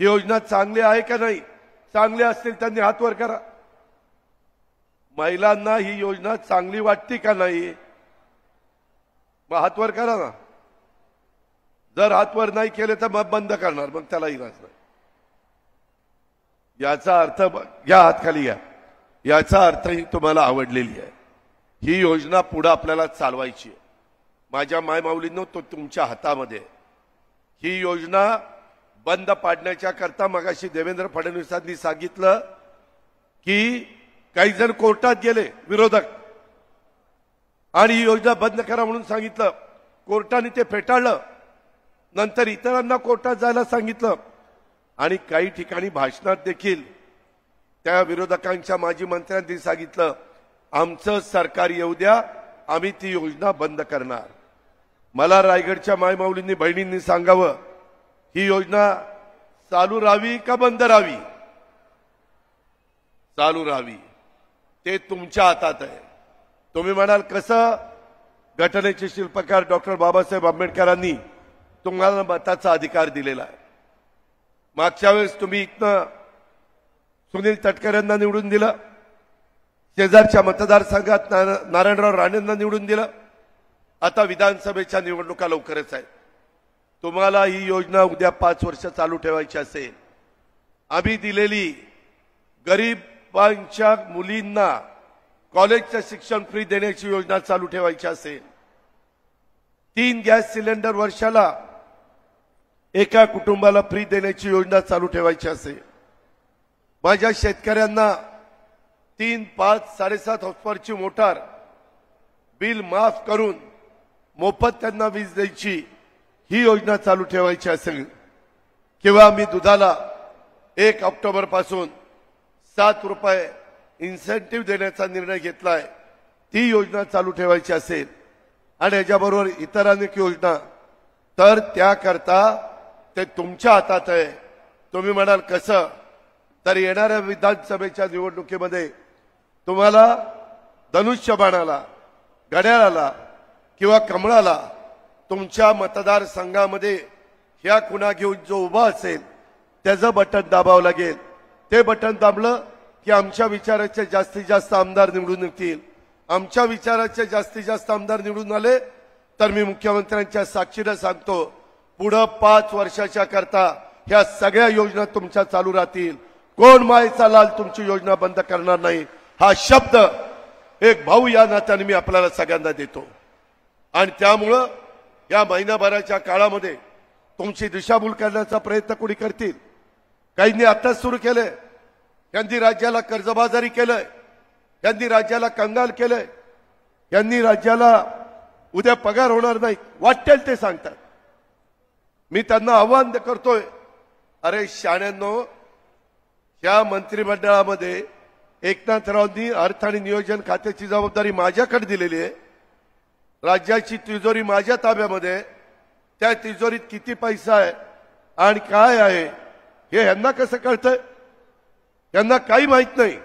[SPEAKER 3] ही योजना चांगली आहे का नाही? चांगली असतील त्यांनी हात वर करा. महिलांना ही योजना चांगली वाटते का नाही? मग हात वर करा ना. जर हात वर नाही केले तर मग बंद करणार, मग त्याला इलाज नाही. याचा अर्थ घ्या, हात खाली घ्या. याचा अर्थ ही तुम्हाला आवडलेली आहे. ही योजना पुढे आपल्याला चालवायची आहे. माझ्या मायमाऊलींनो, तो तुमच्या हातामध्ये. ही योजना बंद पाडण्याच्या करता मगाशी देवेंद्र फडणवीसांनी सांगितलं की काही जण कोर्टात गेले विरोधक आणि ही योजना बंद करा म्हणून सांगितलं. कोर्टाने ते फेटाळलं. नंतर इतरांना कोर्टात जायला सांगितलं आणि काही ठिकाणी भाषणात देखील त्या विरोधकांच्या माजी मंत्र्यांनी सांगितलं आमचं सरकार येऊ द्या, आम्ही ती योजना बंद करणार. मला रायगडच्या मायमाऊलींनी, बहिणींनी सांगावं, ही योजना चालू राहावी का बंद राहावी? चालू राहावी. ते तुमच्या हातात आहे. तुम्ही म्हणाल कसं? घटनेचे शिल्पकार डॉक्टर बाबासाहेब आंबेडकरांनी तुम्हाला मताचा अधिकार दिलेला आहे. मागच्या वेळेस तुम्ही इथनं सुनील तटकरेंना निवडून दिलं, शेजारच्या मतदारसंघात नारायणराव राणेंना निवडून दिलं. आता विधानसभेच्या निवडणुका लवकरच आहेत. तुम्हाला ही योजना उद्या 5 वर्ष चालू ठेवायची असेल, आम्ही दिलेली गरीबांच्या मुलींना कॉलेजचं शिक्षण फ्री देण्याची योजना चालू ठेवायची असेल, 3 गॅस सिलेंडर वर्षाला एका कुटुंबाला फ्री देण्याची योजना चालू ठेवायची असेल, माझ्या शेतकऱ्यांना 3, 5, 7.5 हॉर्सपॉवरची मोटार बिल माफ करून मोफत त्यांना वीज द्यायची, ही योजना चालू ठेवायची असेल, किंवा मी दुधाला 1 ऑक्टोबर पासून 7 रुपये इन्सेंटिव्ह देण्याचा निर्णय घेतलाय, ती योजना चालू ठेवायची असेल आणि याच्याबरोबर इतर अनेक योजना, तर त्याकरता ते तुमच्या हातात आहे. तुम्ही म्हणाल कसं? तर येणाऱ्या विधानसभेच्या निवडणुकीमध्ये तुम्हाला धनुष्यबाणाला, घड्याळाला किंवा कमळाला तुमच्या मतदारसंघामध्ये ह्या खुणा घेऊन जो उभा असेल त्याचं बटन दाबावं लागेल. ते बटन दाबलं की आमच्या विचाराचे जास्तीत जास्त आमदार निवडून येतील. आमच्या विचाराचे जास्तीत जास्त आमदार निवडून आले तर मी मुख्यमंत्र्यांच्या साक्षीने सांगतो, पुढे 5 वर्षाच्या करता ह्या सगळ्या योजना तुमच्या चालू राहतील. कोण मायेचा लाल तुमची योजना बंद करणार नाही, हा शब्द एक भाऊ या नात्याने मी आपल्याला सगळ्यांना देतो. आणि त्यामुळं या महिनाभराच्या काळामध्ये तुमची दिशाभूल करण्याचा प्रयत्न कोणी करतील. काहींनी आताच सुरू केले, यांनी राज्याला कर्जबाजारी केलंय, यांनी राज्याला कंगाल केलंय, यांनी राज्याला उद्या पगार होणार नाही, वाटेल ते सांगतात. मी त्यांना आव्हान करतोय, अरे शाण्यांनो, या मंत्रिमंडळामध्ये एकनाथरावांनी अर्थ आणि नियोजन खात्याची जबाबदारी माझ्याकडे दिलेली आहे. राज्याची तिजोरी माझ्या ताब्यामध्ये, त्या तिजोरीत किती पैसा आहे आणि काय आहे हे यांना कसं कळतंय? यांना काही माहित नाही.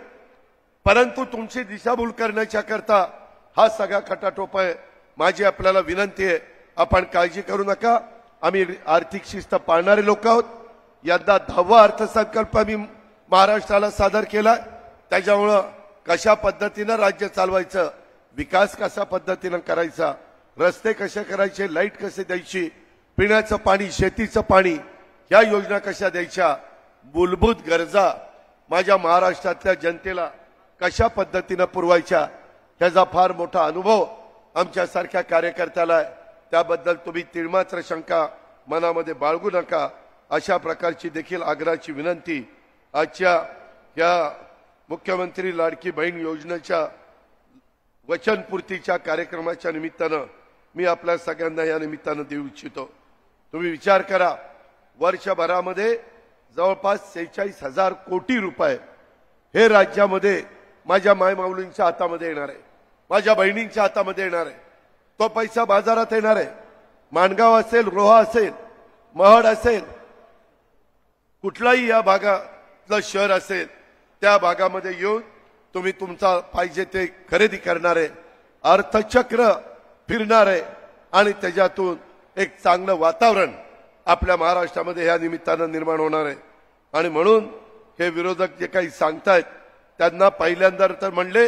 [SPEAKER 3] परंतु तुमची दिशाभूल करण्याच्या करता हा सगळा खटाटोप आहे. माझी आपल्याला विनंती आहे, आपण काळजी करू नका. आम्ही आर्थिक शिस्त पाळणारे लोक आहोत. यंदा 10वा अर्थसंकल्प आम्ही महाराष्ट्राला सादर केला. त्याच्यामुळं कशा पद्धतीनं राज्य चालवायचं, विकास कशा पद्धतीनं करायचा, रस्ते कसे करायचे, लाईट कसे द्यायची, पिण्याचं पाणी, शेतीचं पाणी, या योजना कशा द्यायच्या, मूलभूत गरजा माझ्या महाराष्ट्रातल्या जनतेला कशा पद्धतीनं पुरवायच्या, त्याचा फार मोठा अनुभव आमच्यासारख्या कार्यकर्त्याला आहे. त्याबद्दल तुम्ही तिळमात्र शंका मनामध्ये बाळगू नका. अशा प्रकारची देखील आग्रहाची विनंती आजच्या या मुख्यमंत्री लाडकी बहीण योजनेच्या वचनपूर्तीच्या कार्यक्रमाच्या निमित्तानं मी आपल्या सगळ्यांना या निमित्तानं देऊ इच्छितो. तुम्ही विचार करा, वर्षभरामध्ये जवळपास 46,000 कोटी रुपये हे राज्यामध्ये माझ्या मायमाऊलींच्या हातामध्ये येणार आहे, माझ्या बहिणींच्या हातामध्ये येणार आहे. तो पैसा बाजारात येणार आहे. माणगाव असेल, रोहा असेल, महड असेल, कुठलाही या भागातलं शहर असेल, त्या भागामध्ये येऊन तुम्ही तुमचा पाहिजे ते खरेदी करणार आहे. अर्थचक्र फिरणार आहे आणि त्याच्यातून एक चांगलं वातावरण आपल्या महाराष्ट्रामध्ये या निमित्तानं निर्माण होणार आहे. आणि म्हणून हे विरोधक जे काही सांगतायत त्यांना पहिल्यांदा तर म्हणले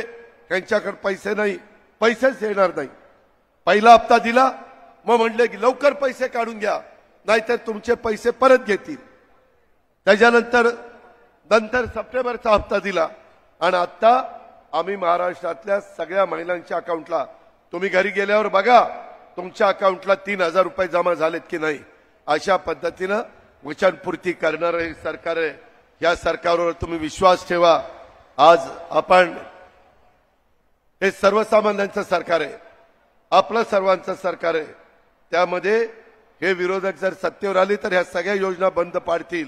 [SPEAKER 3] त्यांच्याकडे पैसे नाही, पैसेच येणार नाही. पहिला हप्ता दिला, मग म्हणले की लवकर पैसे काढून घ्या, नाहीतर तुमचे पैसे परत घेतील. त्याच्यानंतर सप्टेंबरचा हप्ता दिला आणि आता आम्ही महाराष्ट्रातल्या सगळ्या महिलांच्या अकाउंटला, तुम्ही घरी गेल्यावर बघा तुमच्या अकाउंटला 3,000 रुपये जमा झालेत की नाही. अशा पद्धतीनं वचनपूर्ती करणारं हे सरकार आहे. या सरकारवर तुम्ही विश्वास ठेवा. आज आपण हे सर्वसामान्यांचं सरकार आहे, आपलं सर्वांचं सरकार आहे. त्यामध्ये हे विरोधक जर सत्तेवर आले तर ह्या सगळ्या योजना बंद पाडतील.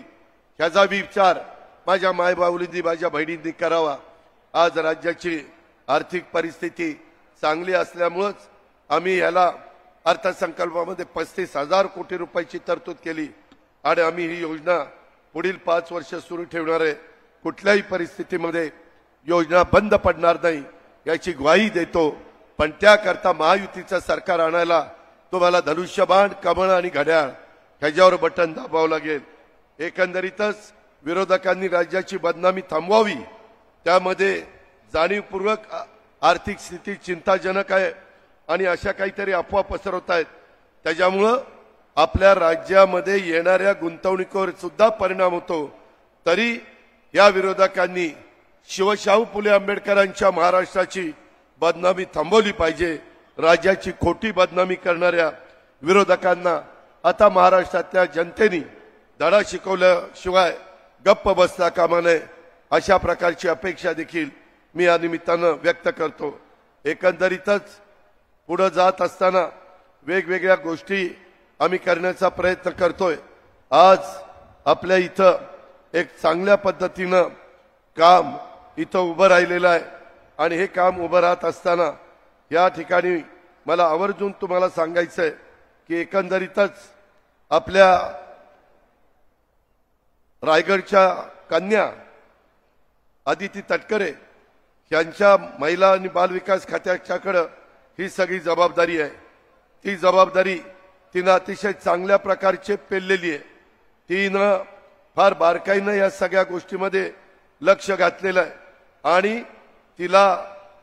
[SPEAKER 3] ह्याचा विचार माझ्या मायबाऊलींनी, माझ्या बहिणींनी करावा. आज राज्याची आर्थिक परिस्थिती चांगली असल्यामुळेच आम्ही याला अर्थसंकल्पामध्ये 35,000 कोटी रुपयाची तरतूद केली आणि आम्ही ही योजना पुढील 5 वर्ष सुरू ठेवणार आहे. कुठल्याही परिस्थितीमध्ये योजना बंद पडणार नाही याची ग्वाही देतो. पण त्याकरता महायुतीचं सरकार आणायला तुम्हाला धनुष्यबाण, कमळ आणि घड्याळ ह्याच्यावर बटन दाबावं लागेल. एकंदरीतच विरोधकांनी राज्याची बदनामी थांबवावी. त्यामध्ये जाणीवपूर्वक आर्थिक स्थिती चिंताजनक आहे आणि अशा काहीतरी अफवा पसरवत आहेत. त्याच्यामुळं आपल्या राज्यामध्ये येणाऱ्या गुंतवणुकीवर सुद्धा परिणाम होतो. तरी या विरोधकांनी शिवशाहू फुले आंबेडकरांच्या महाराष्ट्राची बदनामी थांबवली पाहिजे. राज्याची खोटी बदनामी करणाऱ्या विरोधकांना आता महाराष्ट्रातल्या जनतेने धडा शिकवल्याशिवाय गप्प बसता कामा नये, अशा प्रकारची अपेक्षा देखील मी या निमित्तानं व्यक्त करतो. एकंदरीतच पुढे जात असताना वेगवेगळ्या गोष्टी आम्ही करण्याचा प्रयत्न करतोय. आज आपल्या इथं एक चांगल्या पद्धतीनं काम इथं उभं राहिलेलं आहे आणि हे काम उभं राहत असताना या ठिकाणी मला आवर्जून तुम्हाला सांगायचं आहे की एकंदरीतच आपल्या रायगडच्या कन्या आदिती तटकरे यांच्या महिला आणि बालविकास खात्याच्याकडे ही सगळी जबाबदारी आहे. ती जबाबदारी तिनं अतिशय चांगल्या प्रकारचे पेललेली आहे. तिनं फार बारकाईनं या सगळ्या गोष्टीमध्ये लक्ष घातलेलं आहे आणि तिला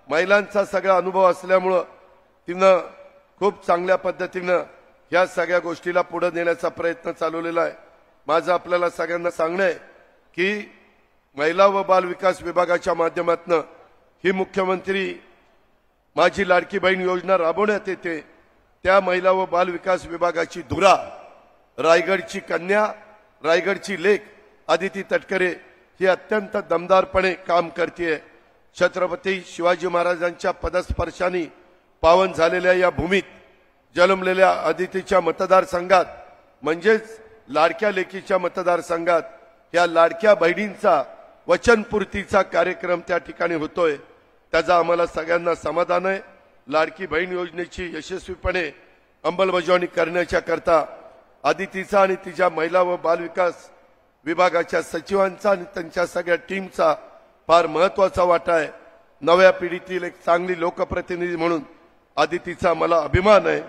[SPEAKER 3] महिलांचा सगळा अनुभव असल्यामुळं तिनं खूप चांगल्या पद्धतीनं या सगळ्या गोष्टीला पुढे नेण्याचा प्रयत्न चालवलेला आहे. माझं आपल्याला सगळ्यांना सांगणं आहे की महिला व बाल विकास विभागाच्या माध्यमातून ही मुख्यमंत्री माझी लाडकी बहीण योजना राबवण्यात येते. त्या महिला व बाल विकास विभागाची धुरा रायगडची कन्या, रायगडची लेक आदिती तटकरे ही अत्यंत दमदारपणे काम करते. छत्रपती शिवाजी महाराजांच्या पदस्पर्शाने पावन झालेल्या या भूमीत जन्मलेल्या आदितीच्या मतदारसंघात म्हणजेच लाडक्या लेकीच्या मतदारसंघात या लाडक्या बहिणींचा वचनपूर्तीचा कार्यक्रम त्या ठिकाणी होतोय. त्याचा आम्हाला सगळ्यांना समाधान आहे. लाडकी बहीण योजनेची यशस्वीपणे अंमलबजावणी करण्याच्या करता आदितीचा आणि तिच्या महिला व बाल विकास विभागाच्या सचिवांचा आणि त्यांच्या सगळ्या टीमचा फार महत्वाचा वाटा आहे. नव्या पिढीतील एक चांगली लोकप्रतिनिधी म्हणून आदितीचा मला अभिमान आहे.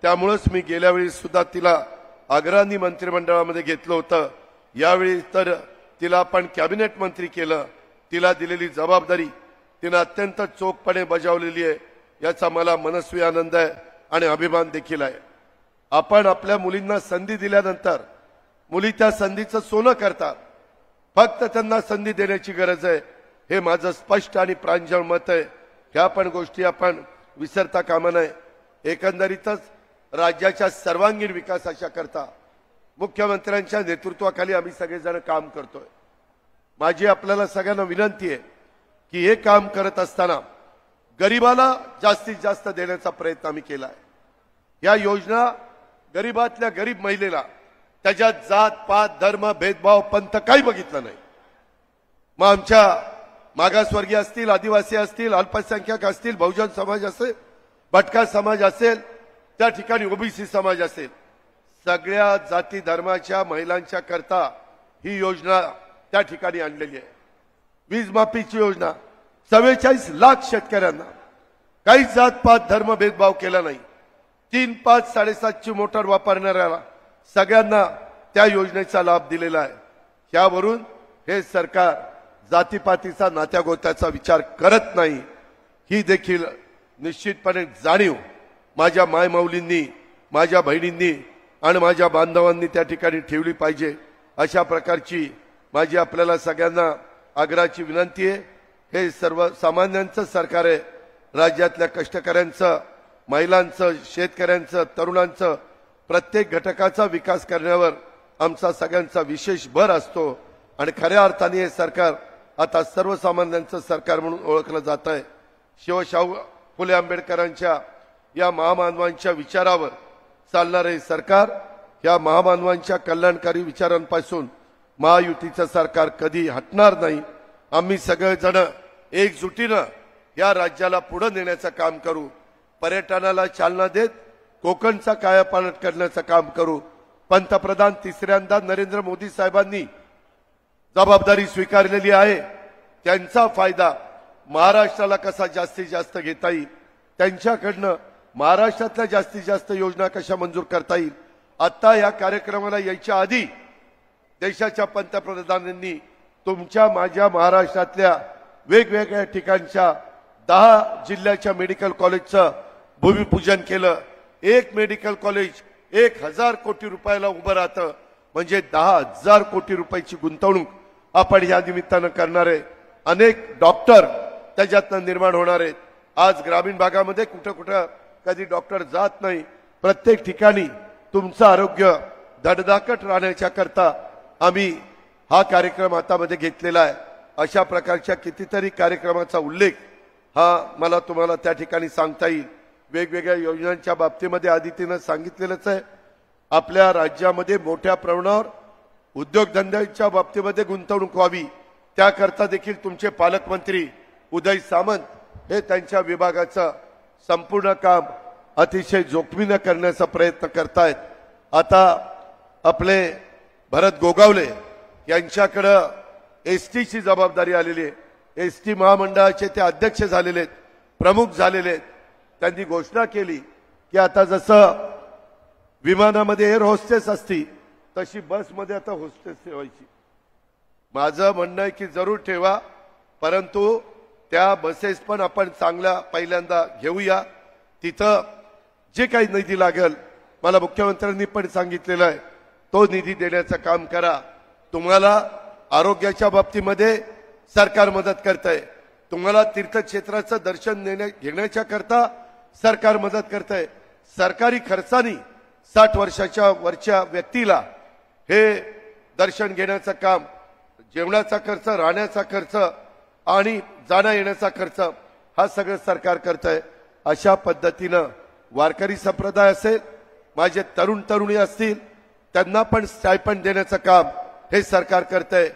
[SPEAKER 3] त्यामुळेच मी गेल्या वेळी सुद्धा तिला अग्रणी मंत्रिमंडळामध्ये घेतलं होतं. यावेळी तर तिला आपण कॅबिनेट मंत्री केलं. तिला दिलेली जबाबदारी तिने अत्यंत चोखपणे बजावलेली आहे. याचा मला मनस्वी आनंद आहे आणि अभिमान देखील आहे. आपण आपल्या मुलींना संधी दिल्यानंतर मुली त्या संधीचं सोनं करतात. फक्त त्यांना संधी देण्याची गरज आहे, हे माझं स्पष्ट आणि प्रांजळ मत आहे. ह्या पण गोष्टी आपण विसरता कामा नये. एकंदरीतच राज्याच्या सर्वांगीण विकासाच्या करता मुख्यमंत्र्यांच्या नेतृत्वाखाली आम्ही सगळेजण काम करतोय. माझी आपल्याला सगळ्यांना विनंती आहे की हे काम करत असताना गरीबाला जास्तीत जास्त देण्याचा प्रयत्न आम्ही केला आहे. या योजना गरीबातल्या गरीब महिलेला त्याच्यात जात पात धर्म भेदभाव पंथ काही बघितलं नाही. मग आमच्या मागासवर्गीय असतील, आदिवासी असतील, अल्पसंख्याक असतील, बहुजन समाज असेल, भटका समाज असेल, त्या ठिकाणी ओबीसी समाज असेल, सगळ्या जाती धर्माच्या महिलांच्या करता ही योजना त्या ठिकाणी आणलेली आहे. वीज माफीची योजना 44 लाख शेतकऱ्यांना, काही जात पात धर्म भेदभाव केला नाही. 3, 5, 7.5ची मोटार वापरणाऱ्याला सगळ्यांना त्या योजनेचा लाभ दिलेला आहे. यावरून हे सरकार जातीपातीचा नात्यागोत्याचा विचार करत नाही, ही देखील निश्चितपणे जाणीव माझ्या मायमाऊलींनी, माझ्या बहिणींनी आणि माझ्या बांधवांनी त्या ठिकाणी ठेवली पाहिजे. अशा प्रकारची माझी आपल्याला सगळ्यांना आग्रहाची विनंती आहे. हे सर्वसामान्यांचं सरकार आहे. राज्यातल्या कष्टकऱ्यांचं, महिलांचं, शेतकऱ्यांचं, तरुणांचं, प्रत्येक घटकाचा विकास करण्यावर आमचा सगळ्यांचा विशेष भर असतो. आणि खऱ्या अर्थाने हे सरकार आता सर्वसामान्यांचं सरकार म्हणून ओळखलं जात आहे. शिवशाहू फुले आंबेडकरांच्या या महामानवांच्या विचारावर चालणारे सरकार, या महामानवांच्या कल्याणकारी विचारांपासून महायुतीचं सरकार कधी हटणार नाही. आम्ही सगळेजण एकजुटीनं या राज्याला पुढे नेण्याचं काम करू. पर्यटनाला चालना देत कोकणचा कायापालट करण्याचं काम करू. पंतप्रधान तिसऱ्यांदा नरेंद्र मोदी साहेबांनी जबाबदारी स्वीकारलेली आहे. त्यांचा फायदा महाराष्ट्राला कसा जास्तीत जास्त घेता येईल, त्यांच्याकडनं महाराष्ट्रातल्या जास्तीत जास्त योजना कशा मंजूर करता येईल. आता या कार्यक्रमाला यायच्या आधी देशाच्या पंतप्रधानांनी तुमच्या माझ्या महाराष्ट्रातल्या वेगवेगळ्या ठिकाणच्या 10 जिल्ह्याच्या मेडिकल कॉलेजचं भूमिपूजन केलं. एक मेडिकल कॉलेज 1000 कोटी रुपयाला उभं राहतं, म्हणजे 10,000 कोटी रुपयाची गुंतवणूक आपण या निमित्तानं करणार आहे. अनेक डॉक्टर त्याच्यातनं निर्माण होणार आहेत. आज ग्रामीण भागामध्ये कुठं कुठं कधी डॉक्टर जात नाही. प्रत्येक ठिकाणी तुमचं आरोग्य धडधाकट राहण्याच्या करता आम्ही हा कार्यक्रम हातामध्ये घेतलेला आहे. अशा प्रकारच्या कितीतरी कार्यक्रमाचा उल्लेख हा मला तुम्हाला त्या ठिकाणी सांगता येईल. वेगवेगळ्या योजनांच्या बाबतीमध्ये आदितीनं सांगितलेलंच आहे. आपल्या राज्यामध्ये मोठ्या प्रमाणावर उद्योगधंद्यांच्या बाबतीमध्ये गुंतवणूक व्हावी, त्याकरता देखील तुमचे पालकमंत्री उदय सामंत हे त्यांच्या विभागाचं संपूर्ण काम अतिशय जोखमीनं करण्याचा प्रयत्न करतायत. आता आपले भरत गोगावले यांच्याकडं एसटीची जबाबदारी आलेली आहे. एसटी महामंडळाचे ते अध्यक्ष झालेले आहेत, प्रमुख झालेले आहेत. त्यांनी घोषणा केली की आता जसं विमानामध्ये एअर होस्टेस असती तशी बसमध्ये आता होस्टेस ठेवायची. माझं म्हणणं आहे की जरूर ठेवा, परंतु त्या बसेस पण आपण चांगल्या पहिल्यांदा घेऊया. तिथं जे काही निधी लागेल, मला मुख्यमंत्र्यांनी पण सांगितलेलं आहे, तो निधी देण्याचं काम करा. तुम्हाला आरोग्याच्या बाबतीमध्ये सरकार मदत करतंय, तुम्हाला तीर्थक्षेत्राचं दर्शन घेण्याच्या करता सरकार मदत करतंय. सरकारी खर्चानी 60 वर्षाच्या वरच्या व्यक्तीला हे दर्शन घेण्याचं काम, जेवणाचा खर्च, राहण्याचा खर्च आणि जाण्या येण्याचा खर्च हा सगळं सरकार करतंय. अशा पद्धतीनं वारकरी संप्रदाय असेल, माझे तरुण तरुणी असतील, त्यांना पण स्टायपंड देण्याचं काम हे सरकार करतंय.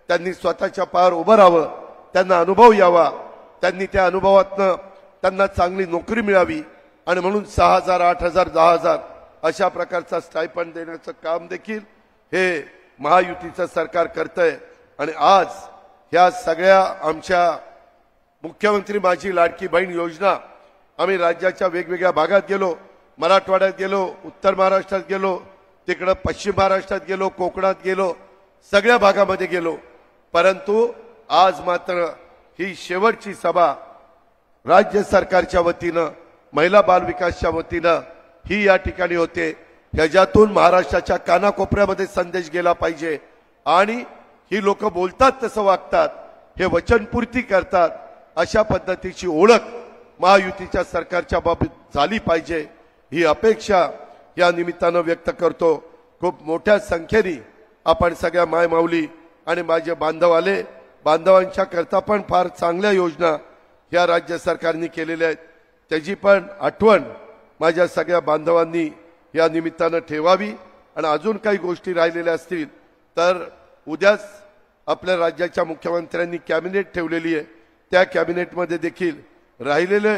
[SPEAKER 3] त्यांनी स्वतःच्या पायावर उभं राहावं, त्यांना अनुभव यावा, त्यांनी त्या अनुभवातनं त्यांना चांगली नोकरी मिळावी आणि म्हणून 6,000, 8,000, 10,000 अशा प्रकारचा स्टायपंड देण्याचं काम देखील हे महायुतीचं सरकार करतंय. आणि आज ह्या सगळ्या आमच्या मुख्यमंत्री माझी लाडकी बहीण योजना आम्ही राज्याच्या वेगवेगळ्या भागात गेलो, मराठवाड्यात गेलो, उत्तर महाराष्ट्रात गेलो, तिकडे पश्चिम महाराष्ट्रात गेलो, कोकणात गेलो, सगळ्या भागामध्ये गेलो. परंतु आज मात्र ही शेवटची सभा राज्य सरकारच्या वतीनं, महिला बाल विकासच्या वतीनं ही या ठिकाणी होते. ह्याच्यातून महाराष्ट्राच्या कानाकोपऱ्यामध्ये संदेश गेला पाहिजे आणि ही लोक बोलतात तसं वागतात, हे वचनपूर्ती करतात, अशा पद्धतीची ओळख महायुतीच्या सरकारच्या बाबतीत झाली पाहिजे ही अपेक्षा या निमित्तानं व्यक्त करतो. खूप मोठ्या संख्येने आपण सगळ्या मायमाऊली आणि माझे बांधव आले. बांधवांच्या करता पण फार चांगल्या योजना या राज्य सरकारने केलेल्या आहेत. त्याची पण आठवण माझ्या सगळ्या बांधवांनी या निमित्तानं ठेवावी. आणि अजून काही गोष्टी राहिलेल्या असतील तर उद्याच आपल्या राज्याच्या मुख्यमंत्र्यांनी कॅबिनेट ठेवलेली आहे. त्या कॅबिनेटमध्ये देखील राहिलेले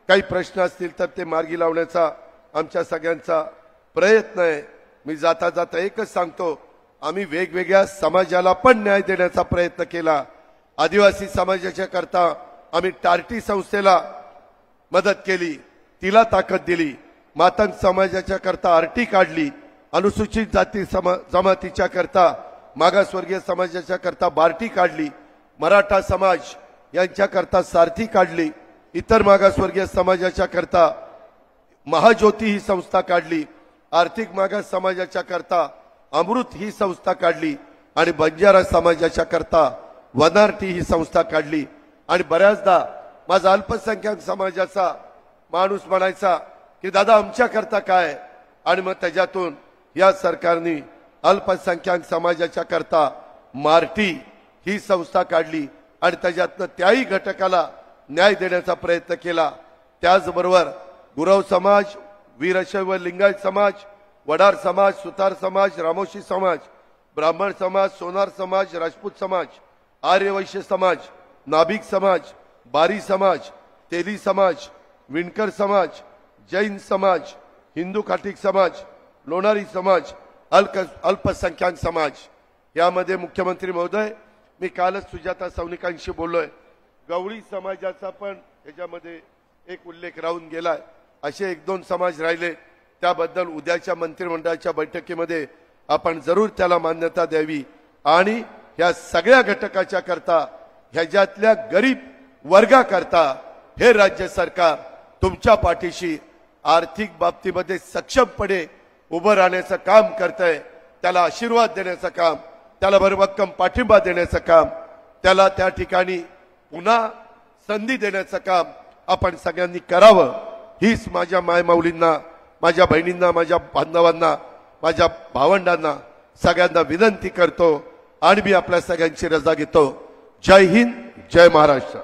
[SPEAKER 3] काही प्रश्न असतील तर ते मार्गी लावण्याचा आमच्या सगळ्यांचा प्रयत्न आहे. मी जाता जाता एकच सांगतो, आम्ही वेगवेगळ्या समाजाला पण न्याय देण्याचा प्रयत्न केला. आदिवासी समाजाच्या करता आम्ही टार्टी संस्थेला मदत केली, तिला ताकद दिली. मातंग समाजाच्या करता आरटी काढली. अनुसूचित जाती जमातीच्या करता, मागासवर्गीय समाजाच्या करता बार्टी काढली. मराठा समाज यांच्या करता सारथी काढली. इतर मागासवर्गीय समाजाच्या करता महाज्योती ही संस्था काढली. आर्थिक मागास समाजाच्या करता अमृत ही संस्था काढली आणि बंजारा समाजाच्या करता वनारटी ही संस्था काढली. आणि बऱ्याचदा माझा अल्पसंख्याक समाजाचा माणूस म्हणायचा की दादा आमच्या करता काय, आणि मग त्याच्यातून या सरकारने अल्पसंख्याक समाजाच्या करता मार्टी ही संस्था काढली आणि त्याच्यातनं त्याही घटकाला न्याय देण्याचा प्रयत्न केला. त्याचबरोबर गुरव समाज, वीरशैव लिंगायत समाज, वडार समाज, सुतार समाज, रामोशी समाज, ब्राह्मण समाज, सोनार समाज, राजपूत समाज, आर्यवैश्य समाज, नाभिक समाज, बारी समाज, तेली समाज, विणकर समाज, जैन समाज, हिंदू खाटीक समाज, लोणारी समाज, अल्पसंख्याक समाज. यामध्ये मुख्यमंत्री महोदय, मी कालच सुजाता सौनिकांशी बोललोय, गवळी समाजाचा पण याच्यामध्ये एक उल्लेख राहून गेलाय. असे एक दोन समाज राहिले, त्याबद्दल उद्याच्या मंत्रिमंडळाच्या बैठकीमध्ये आपण जरूर त्याला मान्यता द्यावी. आणि ह्या सगळ्या घटकाच्या करता, ह्याच्यातल्या गरीब वर्गाकरता हे राज्य सरकार तुमच्या पाठीशी आर्थिक बाबतीमध्ये सक्षमपणे उभं राहण्याचं काम करतंय. त्याला आशीर्वाद देण्याचं काम, त्याला भरभक्कम पाठिंबा देण्याचं काम, त्याला त्या ठिकाणी पुन्हा संधी देण्याचं काम आपण सगळ्यांनी करावं. हीच माझ्या मायमाऊलींना, माझ्या बहिणींना, माझ्या बांधवांना, माझ्या भावंडांना सगळ्यांना विनंती करतो आणि मी आपल्या सगळ्यांची रजा घेतो. जय हिंद, जय महाराष्ट्र.